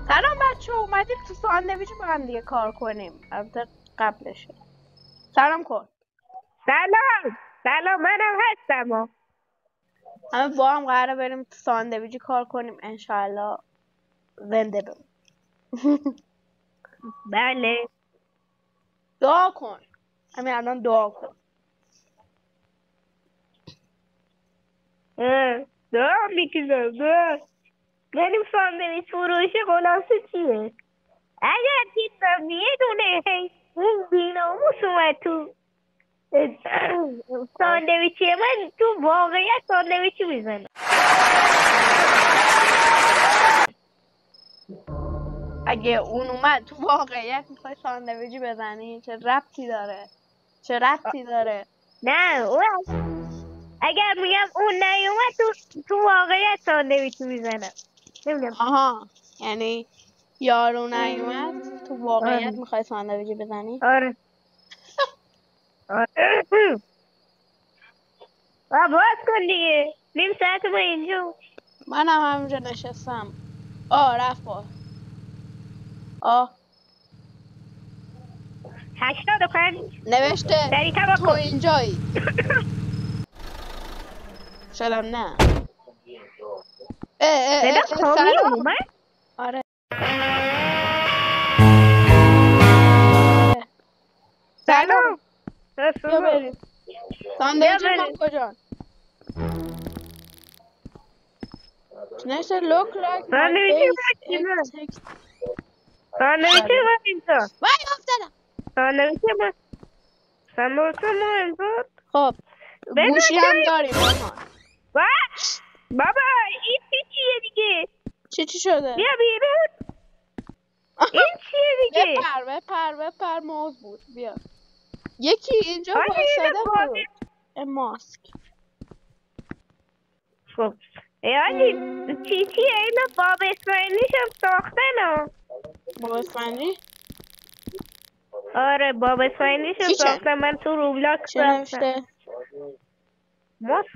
سلام بچه اومدیم تو ساندویچ با هم دیگه کار کنیم. البته قبلشه سلام کن. سلام منم هستم. همه با هم قراره بریم تو ساندویچی کار کنیم انشالله زنده بمون. بله دعا کن، همین الان دعا کن. دعا میکنم بریم ساندویچ فروشی خلاصه چیه؟ اگر دیدم یه دونه اون بیناموس اومد تو ساندویچی من تو واقعیت ساندویچی میزنم. اگه اون اومد تو واقعیت میخوای ساندویچی بزنی؟ چه ربطی داره؟ نه اگر میگم اون نیومد تو واقعیت ساندویچی میزنم. نمیدونم. آها، یعنی یارو نیومد تو واقعیت آره. میخوای ساندویچی بزنی؟ آره باز کن دیگه، نیم ساعت ما اینجا. منم همینجا نشستم. رفت باز. 85 نوشته سریعتر تو بکن. اینجایی. شدم نه. صدا کامیون سلام. اومد؟ آره سلام. بیا بریم. ساندویچ ما کجا؟ نشه look like my face ساندویچ ما اینجا. وای افتادم. ساندویچ ما اینجا. خب گوشی هم داریم مامان. بابا این چیه دیگه؟ چی شده؟ بیا بیرون. این چیه دیگه؟ بپر موز بود. بیا یکی اینجا وایساده بود. ماسک. خب یعنی چیه اینا؟ باب اسماعیلیش هم ساختن. باب اسماعیلی؟ آره باب اسماعیلیش هم ساختن. من تو روبلاکس چه نوشته؟ ماسک.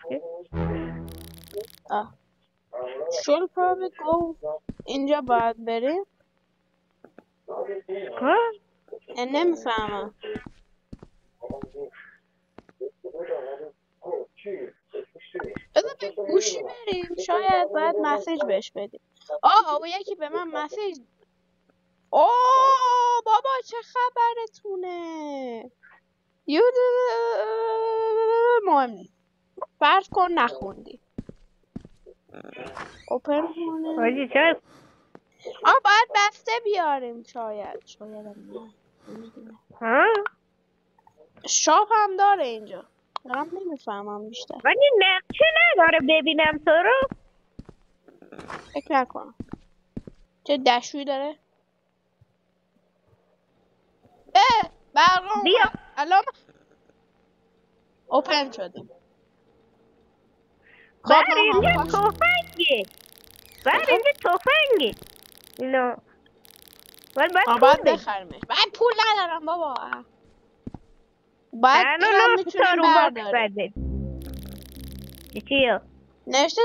She'll probably go. اینجا باید بریم. نمیفهمم. بذار به گوشی بریم، شاید باید مسیج بهش بدیم. او یکی به من مسیج. بابا چه خبرتونه؟ مهم نیست. فرض کن نخوندی. اوپن کنه. باید بسته بیاریم. شاید شاپ هم داره اینجا. دارم نمیفهمم بیشتر. ولی نقشه نداره ببینم تو رو. فکر نکنم. چه دشویی داره؟ برقم بیا الان اوپن شدیم. بر اینجا توفنگه. اینا باید بخریمش. باید پول ندارم بابا. باید اینم میتونیم برداریم. چیه؟ نوشته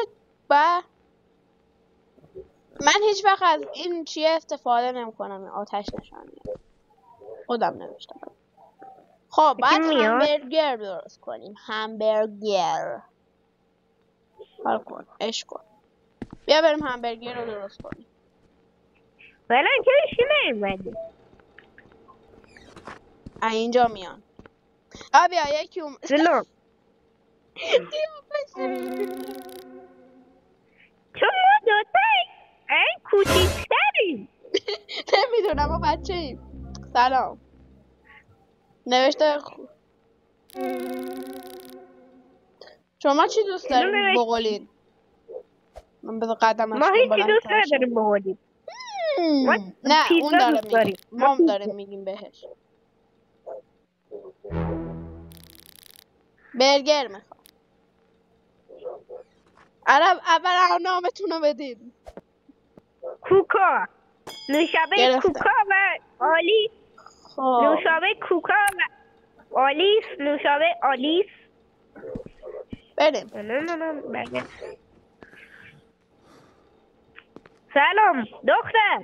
من هیچ وقت از این چیه استفاده نمی کنم. آتش نشان میاد. خودم نوشتم. خب باید همبرگر درست کنیم. همبرگر. حال کن. عشق کن. بیا بریم همبرگر رو درست کنیم. فعلا که ایشی نیومده. اینجا میان. بیا یکی سلام. چون ما دوتای این کوچیکتریم. نمیدونم ما بچه ایم. سلام. نوشته شما چی دوست دارین بقولین؟ من بذار قدمش ما هیچی دوست نداریم بقولیم. نه اون داره میگیم. ما داریم میگیم بهش. برگر میخوام. اول نامتون رو بدین. کوکا. نوشابه کوکا و آلیس. نوشابه کوکا و آلیس. نوشابه آلیس. بریم. سلام دختر.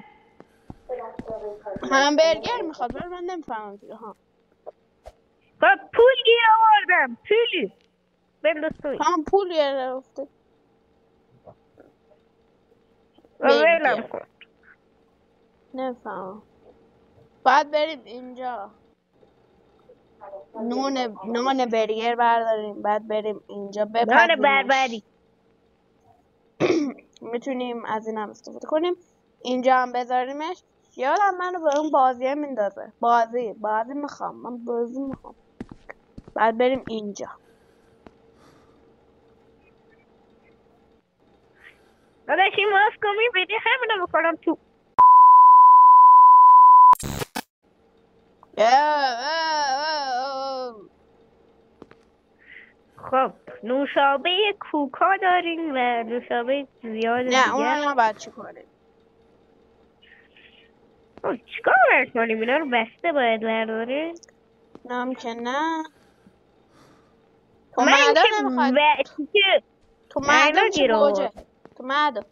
همبرگر میخواد ولی من نمیفهمم دیگه. ها خب پول گیر آوردم. پول بنداز توی. هم پول گرفته. ولم کن. نمیفهمم. باید بریم اینجا نان برگر برداریم، بعد بریم اینجا نان بپزیمش. بربری. میتونیم از این هم استفاده کنیم. اینجا هم بذاریمش. یادم منو به اون بازیه میندازه. بازی میخوام. من بازی میخوام. بعد بریم اینجا. داداش این ماسکو میبینی همینو بکنم تو. خب نوشابه کوکا داریم و نوشابه زیاد دیگه. نه اونو نباید چی کنیم. چیکار باید کنیم؟ اینا رو بسته باید برداریم؟ نام که نه. من که تو مردم چه گوجه. تو مردم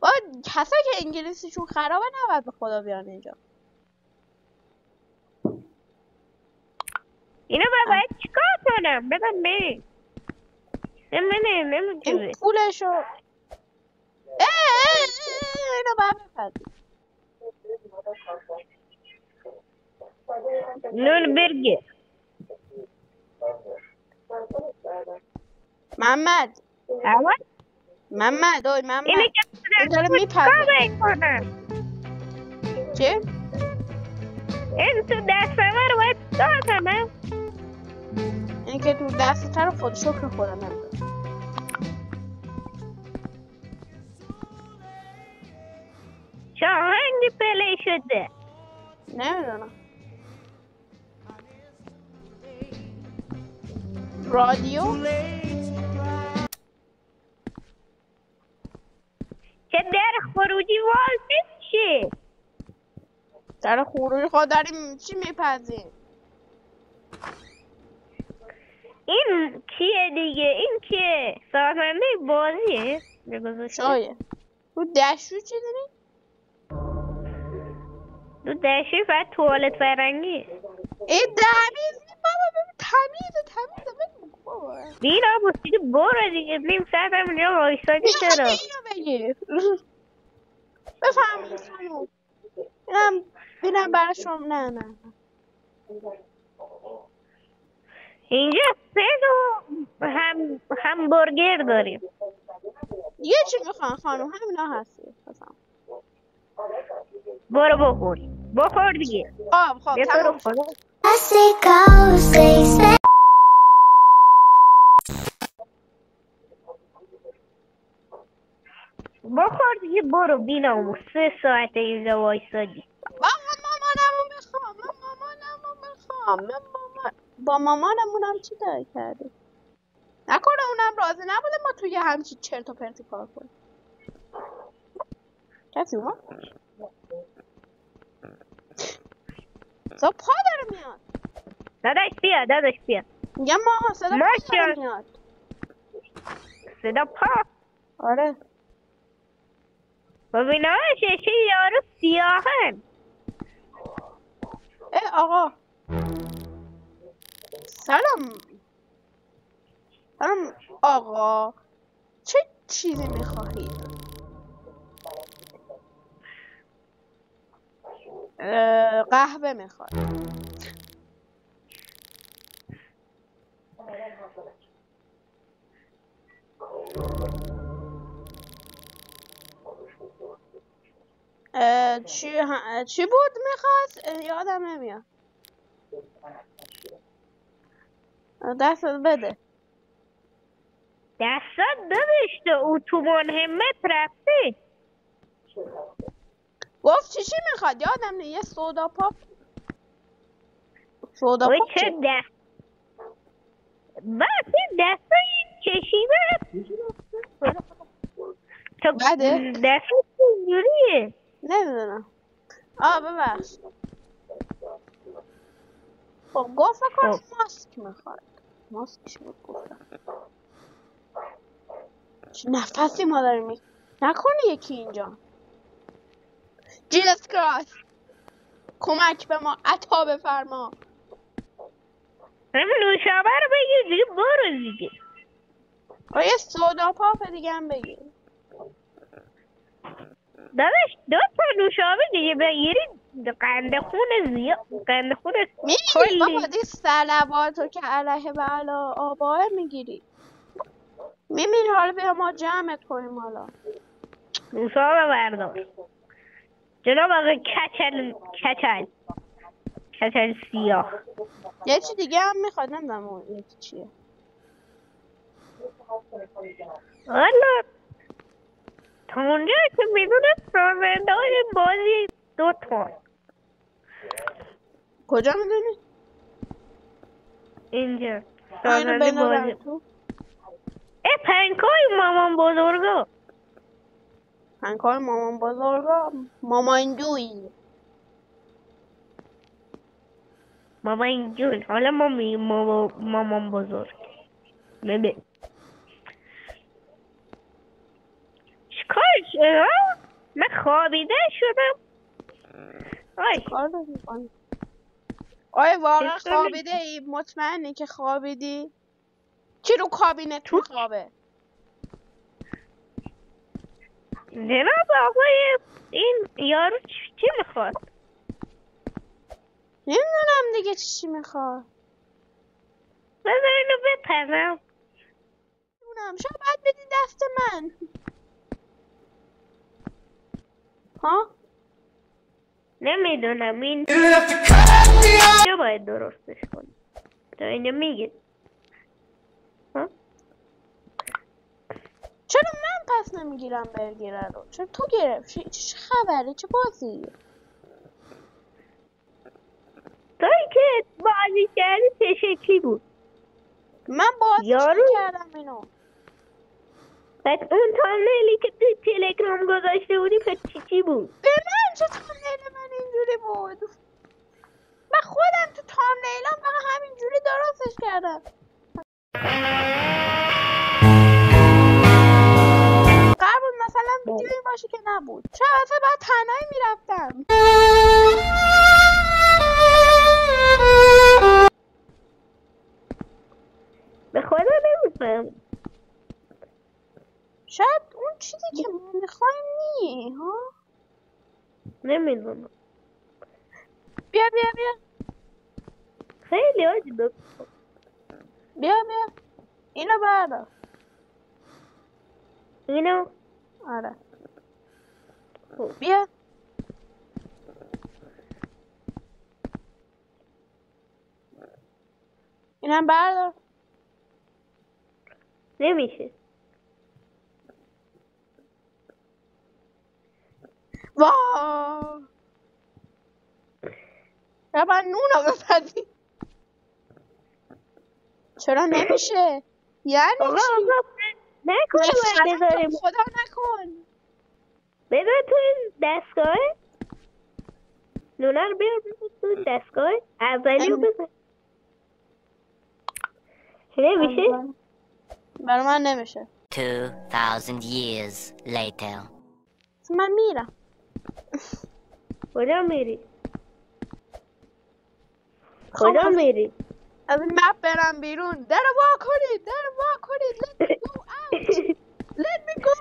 با کسایی که انگلیسیشون خرابه نباید به خدا بیان اینجا. اینو باید چیکار کنم؟ بدم بریم. نمیتونه. این پولشو اینو باید بپذیم. نون برگر. محمد اینو که داره میپذیم. چی؟ این تو دست من رو باید دادم. این که تو دست رو خود شکر خودم نمیدونم. چه آهنگی پلی شده؟ نمیدونم. رادیو؟ چه در خروجی واز چی؟ در خروجی خود داریم چی میپذیم؟ این کیه دیگه؟ این کیه؟ سازنده بازیه؟ شایه رو دشو چی داری؟ رو دشو فقط توالت فرنگی. ای تمیز بابا ببین تمیزه بابا بینا بسیده برو دیگه نیم ساعت هم اینجا وایسادی چرا؟ اینو بگیر بفهمید خانوم اینم برای شما. نه اینجا 3 همبرگر داریم. یه چی میخوان خانوم همینا هستی بفهم. برو بخور دیگه. خب تمام شد. بخور دیگه برو بینامو 3 ساعت اینجا وایسادی. مامانمو میخوام. با مامانمونم چی داری کرده؟ نکنه اونم راضی نبوده ما توی همچی چرت و پرتی کار کنیم. کسی اومد؟ پا داره میاد. داداش بیا. میگم ما صدا پا داره میاد. صدا پا؟ آره. ببینه چه یارو سیاهن. آقا سلام آقا چه چیزی میخواهید؟ قهوه میخواد. چی بود میخواست؟ یادم نمیاد. دستت بده. دستت دادشته اتوبان همت رفته. گفت چی میخواد؟ یادم نه. یه سودا پاپ چه دست بس این دستا این چشیمه تو دستا چجوریه؟ نمیدونم. ببخش. خب گفت کنم ماسک میخواد. ماسکش بود گفتم. چه نفسی ما داریم نکنه یکی اینجا. جیسوس کراست. کمک به ما عطا بفرما. همین نوشابه رو بگیر دیگه، برو دیگه. یه سودا پاپ دیگه هم بگیر. داداش 2 تا نوشابه دیگه بگیرید قند خون زیاد، قند خون میگیری بابا دی صلواتو که علیه و علی آباه میگیری. میمیری حالا بیا ما جمعت کنیم. حالا نوشابه بردار جناب آقای کچل سیاه. یه چی دیگه هم میخواد، نمیدونم اون یکی چیه. والا تا اونجا که میدونم سازنده های بازی 2 تا. کجا میدونی؟ اینجا اینو سازنده بازی تو پنکای مامان بزرگا. پنکای مامان بزرگا. مامان جوی. مامان جون حالا ما میگیم مامان بزرگ. ببین چیکار من خوابیده شدم. کار داری می‌کنی؟ آیا واقعا خوابیده ای؟ مطمئنی که خوابیدی؟ کی رو کابینت میخوابه؟ جناب آقای این یارو چی میخواد؟ نمیدونم دیگه چی میخواد. بذار اینو بپرم. نمیدونم شاید باید بدی دست من. ها؟ نمیدونم این چه باید درستش کنی تا اینو میگه. ها؟ چرا من پس نمیگیرم برگره رو؟ چرا تو گرفتی؟ چه خبره؟ چه بازیه؟ توی که بازی کردی چه شکلی بود؟ من بازی کردم اینو. پس اون تامنیلی که تو تلگرام گذاشته بودی پس چی بود؟ به من چه تامنیل من اینجوری بود؟ من خودم تو تامنیلام فقط همینجوری درستش کردم. قرار بود مثلا ویدیویی باشه که نبود. چرا اصلا باید تنهایی میرفتم. به خدا نمیفهم. شاید اون چیزی که ما میخوایم نیه. ها؟ نمیدونم. بیا خیلی عجیبه. بیا اینو بردار. اینو؟ آره بیا. اینم بردار. نمیشه. واه یا من نونو بپذی. چرا نمیشه؟ یعنی چی؟ نکنه باید بذاریم. خدا نکن. بذار تو این دستگاه نونه رو بیار تو دستگاه اولی رو بذار. نمیشه؟ برای من نمیشه. 2000 years later. من میرم. کجا میری؟ کجا میری؟ از این مپ برم بیرون. در وا کنید. Let me go out. Let me go.